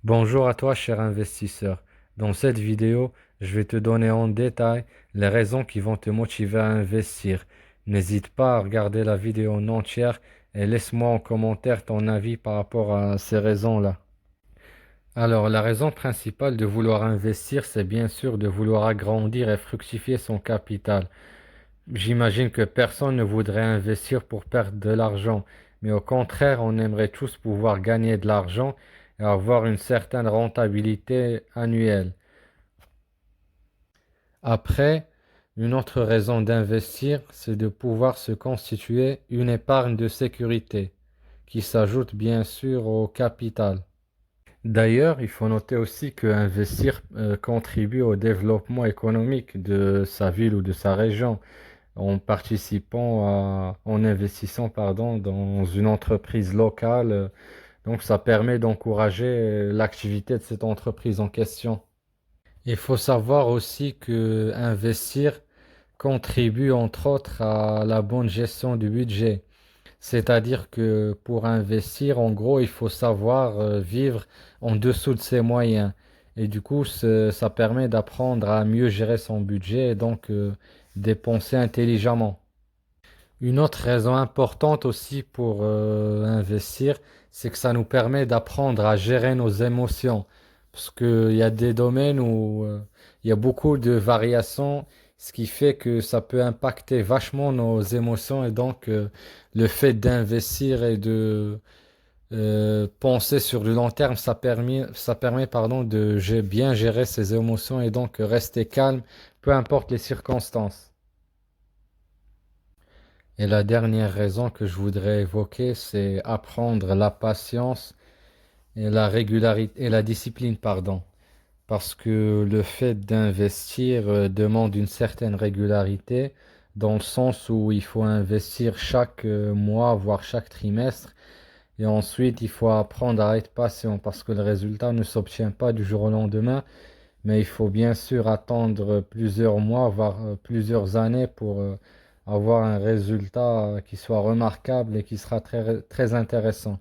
Bonjour à toi, cher investisseur. Dans cette vidéo, je vais te donner en détail les raisons qui vont te motiver à investir. N'hésite pas à regarder la vidéo en entière et laisse-moi en commentaire ton avis par rapport à ces raisons-là. Alors, la raison principale de vouloir investir, c'est bien sûr de vouloir agrandir et fructifier son capital. J'imagine que personne ne voudrait investir pour perdre de l'argent, mais au contraire, on aimerait tous pouvoir gagner de l'argent et avoir une certaine rentabilité annuelle. Après, une autre raison d'investir, c'est de pouvoir se constituer une épargne de sécurité, qui s'ajoute bien sûr au capital. D'ailleurs, il faut noter aussi que investir contribue au développement économique de sa ville ou de sa région, en investissant, pardon, dans une entreprise locale. Donc, ça permet d'encourager l'activité de cette entreprise en question. Il faut savoir aussi que investir contribue entre autres à la bonne gestion du budget. C'est-à-dire que pour investir, en gros, il faut savoir vivre en dessous de ses moyens. Et du coup, ça permet d'apprendre à mieux gérer son budget et donc dépenser intelligemment. Une autre raison importante aussi pour investir, c'est que ça nous permet d'apprendre à gérer nos émotions. Parce qu'il y a des domaines où il y a beaucoup de variations, ce qui fait que ça peut impacter vachement nos émotions. Et donc, le fait d'investir et de penser sur le long terme, ça permet, pardon, de bien gérer ses émotions et donc rester calme, peu importe les circonstances. Et la dernière raison que je voudrais évoquer, c'est apprendre la patience et la régularité et la discipline, pardon. Parce que le fait d'investir demande une certaine régularité, dans le sens où il faut investir chaque mois, voire chaque trimestre. Et ensuite, il faut apprendre à être patient parce que le résultat ne s'obtient pas du jour au lendemain, mais il faut bien sûr attendre plusieurs mois, voire plusieurs années pour avoir un résultat qui soit remarquable et qui sera très, très intéressant.